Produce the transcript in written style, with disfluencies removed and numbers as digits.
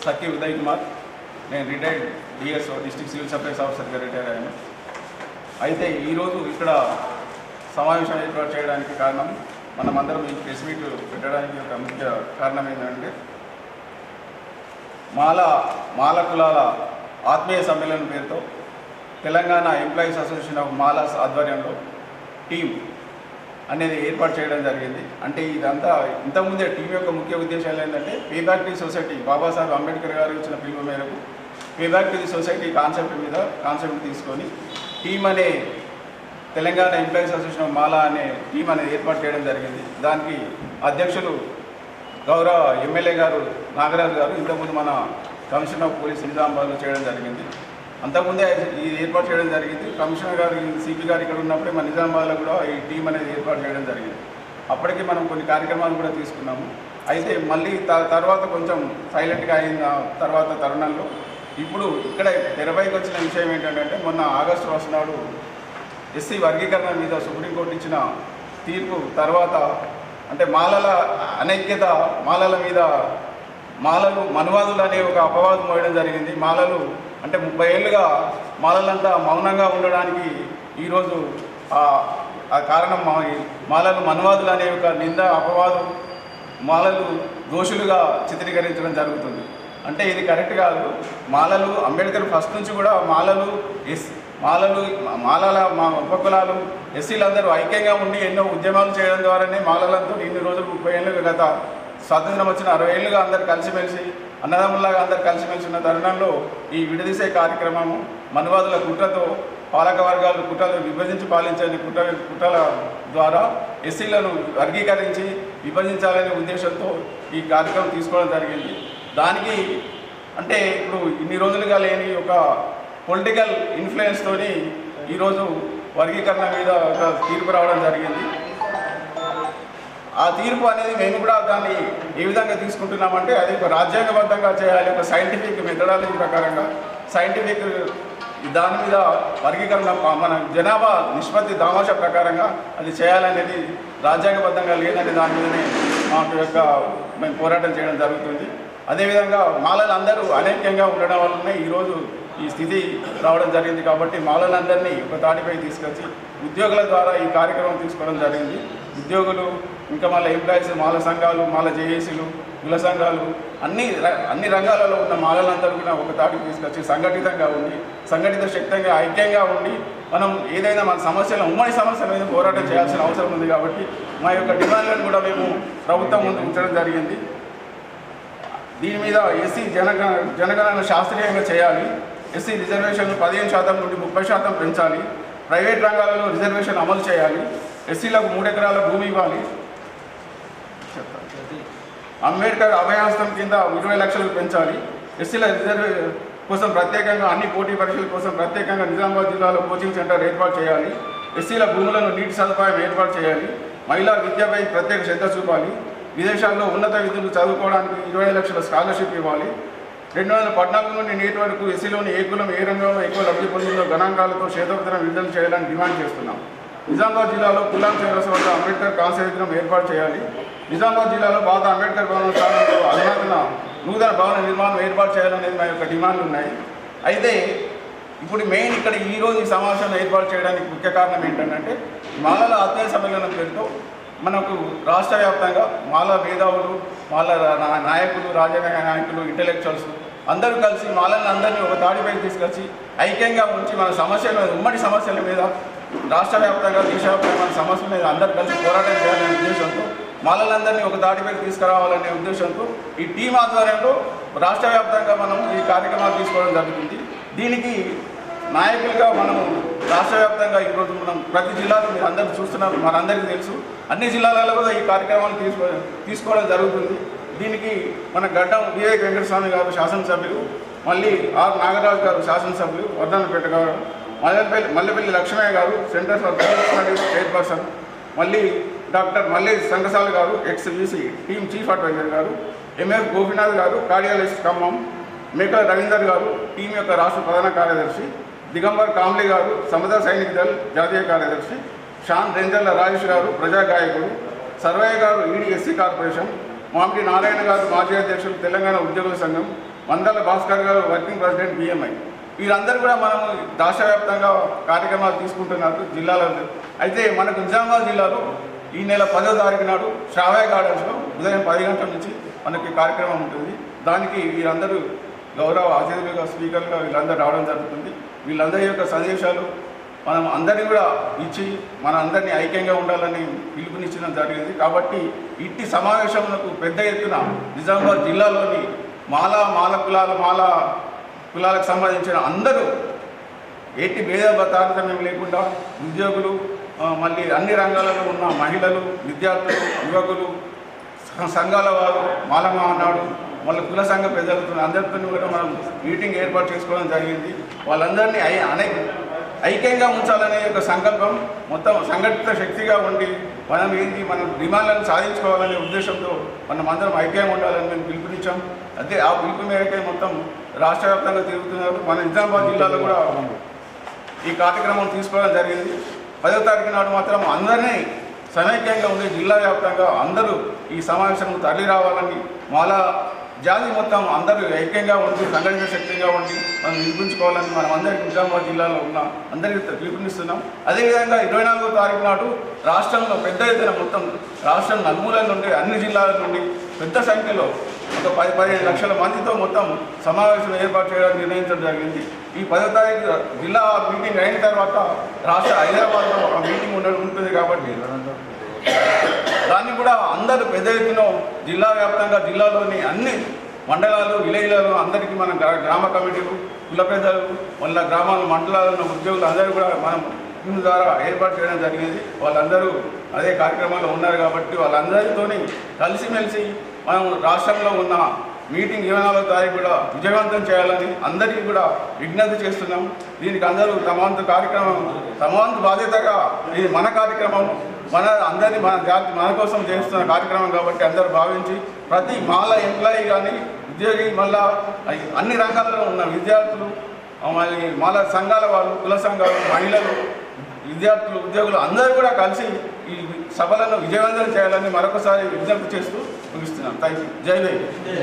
సఖి ఉదయ్ కుమార్. నేను retired DSO, district civil supplies ఆఫీసర్గా retire అయ్యాను. అయితే ఈరోజు ఇక్కడ సమావేశం ఏర్పాటు చేయడానికి కారణం, మనమందరం ఈ ప్రెస్ మీట్ పెట్టడానికి ఒక ముఖ్య కారణం ఏంటంటే, మాల కులాల ఆత్మీయ సమ్మేళనం పేరుతో తెలంగాణ ఎంప్లాయీస్ అసోసియేషన్ ఆఫ్ మాలాస్ ఆధ్వర్యంలో టీం అనేది ఏర్పాటు చేయడం జరిగింది. అంటే ఇదంతా ఇంతకుముందే టీం యొక్క ముఖ్య ఉద్దేశాలు ఏంటంటే, pay back to the society, Babasaheb Ambedkar గారు ఇచ్చిన పిలుపు మేరకు pay back to the society concept తీసుకొని టీం అనే తెలంగాణ ఎంప్లాయీస్ అసోసియేషన్ ఆఫ్ మాలా అనే టీం అనేది ఏర్పాటు చేయడం జరిగింది. దానికి అధ్యక్షులు గౌరవ ఎమ్మెల్యే గారు నాగరాజు గారు ఇంతకుముందు మన కమిషనర్ ఆఫ్ పోలీస్ నిజామాబాద్లో చేయడం జరిగింది. అంతకుముందే ఇది ఏర్పాటు చేయడం జరిగింది. కమిషనర్ గారు, సిపి గారు ఇక్కడ ఉన్నప్పుడే మన నిజామాబాద్లో కూడా ఈ టీం అనేది ఏర్పాటు చేయడం జరిగింది. అప్పటికి మనం కొన్ని కార్యక్రమాలు కూడా తీసుకున్నాము. అయితే మళ్ళీ తర్వాత కొంచెం సైలెంట్గా అయిన తర్వాత తరుణంలో ఇప్పుడు ఇక్కడ తెరపైకి వచ్చిన విషయం ఏంటంటే, మొన్న ఆగస్టు 1 నాడు ఎస్సీ వర్గీకరణ మీద సుప్రీంకోర్టు ఇచ్చిన తీర్పు తర్వాత, అంటే మాలల అనైక్యత, మాలల మీద మాలలు మనువాదులు అనే ఒక అపవాదం మోయడం జరిగింది. మాలలు అంటే 30 ఏళ్ళుగా మాలలంతా మౌనంగా ఉండడానికి ఈరోజు ఆ కారణం మాలలు మనువాదులు అనే ఒక నింద, అపవాదం, మాలలు దోషులుగా చిత్రీకరించడం జరుగుతుంది. అంటే ఇది కరెక్ట్ కాదు. మాలలు అంబేద్కర్ ఫస్ట్ నుంచి కూడా మాలల ఉపకులాలు ఎస్సీలందరూ ఐక్యంగా ఉండి ఎన్నో ఉద్యమాలు చేయడం ద్వారానే మాలలంతా ఇన్ని రోజులు 30 ఏళ్ళుగా, గత స్వాతంత్రం వచ్చిన 60 ఏళ్ళుగా అందరు కలిసిమెలిసి అన్నదమ్ములాగా అందరు కలిసిమెలిసి ఉన్న తరుణంలో ఈ విడదీసే కార్యక్రమము మనువాదుల కుట్రతో, పాలక వర్గాలు కుట్రలు విభజించి పాలించని కుట్రల ద్వారా ఎస్సీలను వర్గీకరించి విభజించాలనే ఉద్దేశంతో ఈ కార్యక్రమం తీసుకోవడం జరిగింది. దానికి అంటే ఇప్పుడు ఇన్ని రోజులుగా లేని ఒక పొలిటికల్ ఇన్ఫ్లుయెన్స్తోని ఈరోజు వర్గీకరణ మీద ఒక తీర్పు రావడం జరిగింది. ఆ తీర్పు అనేది మేము కూడా దాన్ని ఏ విధంగా తీసుకుంటున్నామంటే, అది ఒక రాజ్యాంగబద్ధంగా చేయాలి, ఒక సైంటిఫిక్ మెథడాలజీ ప్రకారంగా, సైంటిఫిక్ దాని మీద వర్గీకరణ మన జనాభా నిష్పత్తి దామాష ప్రకారంగా అది చేయాలనేది రాజ్యాంగబద్ధంగా లేదని దాని మీదనే మేము పోరాటం చేయడం జరుగుతుంది. అదేవిధంగా మాలలందరూ అనైక్యంగా ఉండడం వల్లనే ఈరోజు ఈ స్థితి రావడం జరిగింది. కాబట్టి మాలలందరినీ ఒక తాటిపై తీసుకొచ్చి ఉద్యోగుల ద్వారా ఈ కార్యక్రమం తీసుకోవడం జరిగింది. ఉద్యోగులు, ఇంకా మళ్ళీ ఎంప్లాయీస్, మాల సంఘాలు, మాల జేఏసీలు, కుల సంఘాలు, అన్ని రంగాలలో ఉన్న మాలలందరూ కూడా ఒక తాటికి తీసుకొచ్చి సంఘటితంగా ఉండి, సంఘటిత శక్తంగా ఐక్యంగా ఉండి మనం ఏదైనా మన సమస్యలు, ఉమ్మడి సమస్యల మీద పోరాటం చేయాల్సిన అవసరం ఉంది. కాబట్టి మా యొక్క డిమాండ్లను కూడా మేము ప్రభుత్వం ముందు ఉంచడం జరిగింది. దీని మీద ఎస్సీ జనగణన శాస్త్రీయంగా చేయాలి, ఎస్సీ రిజర్వేషన్లు 15% నుండి 30% పెంచాలి, ప్రైవేట్ రంగాలలో రిజర్వేషన్ అమలు చేయాలి, ఎస్సీలకు 3 ఎకరాల భూమి ఇవ్వాలి, అంబేద్కర్ అభయహస్తం కింద 20 లక్షలు పెంచాలి, ఎస్సీల రిజర్వేషన్ కోసం ప్రత్యేకంగా అన్ని పోటీ పరీక్షల కోసం ప్రత్యేకంగా నిజామాబాద్ జిల్లాలో కోచింగ్ సెంటర్ ఏర్పాటు చేయాలి, ఎస్సీల భూములను నీటి సదుపాయం ఏర్పాటు చేయాలి, మహిళా విద్యపై ప్రత్యేక శ్రద్ధ చూపాలి, విదేశాల్లో ఉన్నత విధులు చదువుకోవడానికి 20 లక్షల స్కాలర్షిప్ ఇవ్వాలి, 2014 నుండి నేటి వరకు ఎస్సీలోని ఏ కులం ఏ రంగంలో ఎక్కువ లబ్ధి పొందిందో గణాంకాలతో శ్వేతపత్రం విడుదల చేయాలని డిమాండ్ చేస్తున్నాం. నిజామాబాద్ జిల్లాలో కులాం చౌరస్తా వద్ద అంబేద్కర్ కాంస్య విగ్రహం ఏర్పాటు చేయాలి. నిజామాబాద్ జిల్లాలో పాత అంబేద్కర్ భవనం స్థానంలో అధునాతన నూతన భవన నిర్మాణం ఏర్పాటు చేయాలనేది మా యొక్క డిమాండ్లు ఉన్నాయి. అయితే ఇప్పుడు మెయిన్ ఇక్కడ ఈరోజు ఈ సమావేశంలో ఏర్పాటు చేయడానికి ముఖ్య కారణం ఏంటంటే, మాలల ఆత్మీయ సమ్మేళనం పేరుతో మనకు రాష్ట్ర వ్యాప్తంగా మాల మేధావులు, మాల నాయకులు, రాజకీయ నాయకులు, ఇంటెలెక్చువల్స్ అందరూ కలిసి మాలలను అందరినీ ఒక తాడిపై తీసుకొచ్చి ఐక్యంగా ఉంచి మన సమస్యల మీద, ఉమ్మడి సమస్యల మీద రాష్ట్ర వ్యాప్తంగా, దేశవ్యాప్తంగా మన సమస్యల మీద అందరూ కలిసి పోరాటం చేయాలనే ఉద్దేశంతో, మాలలందరినీ ఒక తాటిపై తీసుకురావాలనే ఉద్దేశంతో ఈ టీం ఆధ్వర్యంలో రాష్ట్ర వ్యాప్తంగా మనం ఈ కార్యక్రమాలు తీసుకోవడం జరుగుతుంది. దీనికి నాయకులుగా మనము రాష్ట్ర వ్యాప్తంగా ఈరోజు మనం ప్రతి జిల్లాలో మీరు అందరూ చూస్తున్నారు, మనందరికీ తెలుసు, అన్ని జిల్లాలలో కూడా ఈ కార్యక్రమాలు తీసుకోవడం జరుగుతుంది. దీనికి మన గడ్డం వివేక్ వెంకటస్వామి గారు శాసనసభ్యులు, మళ్ళీ ఆర్ నాగరాజు గారు శాసనసభ్యులు, వర్ధనపేట గారు, మల్లెపల్లి లక్ష్మయ్య గారు centre for girls studies chairperson, మళ్ళీ డాక్టర్ మల్లి సంగసాల్ గారు ఎక్స్-వీసీ టీమ్ చీఫ్ అడ్వైజర్ గారు, ఎంఎఫ్ గోపినాథ్ గారు కార్డియాలజిస్ట్ ఖమ్మం, మేకల రవీందర్ గారు టీం యొక్క రాష్ట్ర ప్రధాన కార్యదర్శి, దిగంబర్ కాంబ్లీ గారు సముద్ర సైనిక దళ్ జాతీయ కార్యదర్శి, షాన్ రేంజర్ల రాజేష్ గారు ప్రజా గాయకుడు, సర్వయ్య గారు ఈడీ ఎస్సీ కార్పొరేషన్, మామిడి నారాయణ గారు మాజీ అధ్యక్షులు తెలంగాణ ఉద్యోగుల సంఘం, మందల భాస్కర్ గారు వర్కింగ్ ప్రెసిడెంట్ బిఎంఐ. వీరందరూ కూడా మనం రాష్ట్ర వ్యాప్తంగా కార్యక్రమాలు తీసుకుంటున్నారు జిల్లాలో. అయితే మనకు నిజామాబాద్ జిల్లాలో ఈ నెల 10వ తారీఖు నాడు శ్రావ్య గార్డెన్స్లో ఉదయం 10 గంటల నుంచి మనకి కార్యక్రమం ఉంటుంది. దానికి వీరందరూ గౌరవ అతిథులుగా స్పీకర్గా వీళ్ళందరూ రావడం జరుగుతుంది. వీళ్ళందరి యొక్క సందేశాలు మనం అందరినీ కూడా ఇచ్చి మన అందరినీ ఐక్యంగా ఉండాలని పిలుపునిచ్చడం జరిగింది. కాబట్టి ఇట్టి సమావేశంలో పెద్ద ఎత్తున నిజామాబాద్ జిల్లాలోని మాల కులాలకు సంబంధించిన అందరూ ఎట్టి భేద తారతమ్యం లేకుండా ఉద్యోగులు, మళ్ళీ అన్ని రంగాలలో ఉన్న మహిళలు, విద్యార్థులు, యువకులు, సంఘాల వారు, మాలమహానాడు, మళ్ళీ కుల సంఘ పెద్దలతో అందరితో కూడా మనం మీటింగ్ ఏర్పాటు చేసుకోవడం జరిగింది. వాళ్ళందరినీ ఐక్యంగా ఉంచాలనే ఒక సంకల్పం, మొత్తం సంఘటిత శక్తిగా ఉండి మన డిమాండ్లను సాధించుకోవాలనే ఉద్దేశంతో మనం అందరం ఐక్యంగా ఉండాలని మేము పిలుపునిచ్చాం. అదే ఆ పిలుపు మేరకే మొత్తం రాష్ట్ర వ్యాప్తంగా తిరుగుతున్నారు. మన నిజామాబాద్ జిల్లాలో కూడా ఈ కార్యక్రమం తీసుకోవడం జరిగింది. 10వ తారీఖు నాడు మాత్రం అందరినీ సమైక్యంగా ఉండి జిల్లా వ్యాప్తంగా అందరూ ఈ సమావేశం తరలి రావాలని, మాలా జాతి మొత్తం అందరూ ఐక్యంగా ఉండి సంఘటిత శక్తిగా ఉండి మనం నిరూపించుకోవాలని మనం అందరికీ నిజామాబాద్ జిల్లాలో ఉన్న అందరికీ పిలుపునిస్తున్నాం. అదేవిధంగా 24వ తారీఖు నాడు రాష్ట్రంలో పెద్ద ఎత్తున మొత్తం రాష్ట్రం నలుమూలల నుండి అన్ని జిల్లాల నుండి పెద్ద సంఖ్యలో ఒక 10-15 లక్షల మందితో మొత్తం సమావేశం ఏర్పాటు చేయడానికి నిర్ణయించడం జరిగింది. ఈ 10వ తారీఖు జిల్లా మీటింగ్ అయిన తర్వాత రాష్ట్ర హైదరాబాద్లో ఆ మీటింగ్ ఉంటుంది కాబట్టి దాన్ని కూడా అందరూ పెద్ద ఎత్తున జిల్లా వ్యాప్తంగా జిల్లాలోని అన్ని మండలాలు, విలేజ్లలో అందరికీ మన గ్రామ కమిటీలు, కుల పెద్దలు, వాళ్ళ గ్రామాల మండలాలను ఉద్యోగులు అందరూ కూడా మనం దీని ద్వారా ఏర్పాటు చేయడం జరిగింది. వాళ్ళందరూ అదే కార్యక్రమాలు ఉన్నారు కాబట్టి వాళ్ళందరితోని కలిసిమెలిసి మనం రాష్ట్రంలో ఉన్న మీటింగ్ 24వ తారీఖు కూడా విజయవంతం చేయాలని అందరికీ కూడా విజ్ఞప్తి చేస్తున్నాం. దీనికి అందరూ తమ వంతు బాధ్యతగా ఇది మన కార్యక్రమం, అందరినీ మన జాతి మన కోసం చేస్తున్న కార్యక్రమం కాబట్టి అందరూ భావించి ప్రతి మాల ఎంప్లాయీ కానీ ఉద్యోగి, మళ్ళా అన్ని రంగాల్లో ఉన్న విద్యార్థులు, మళ్ళీ మాల సంఘాల వాళ్ళు, కుల సంఘాలు, మహిళలు, విద్యార్థులు, ఉద్యోగులు అందరూ కూడా కలిసి ఈ సభలను విజయవంతం చేయాలని మరొకసారి విజ్ఞప్తి చేస్తూ ముగిస్తున్నాం. Thank you. జై జై.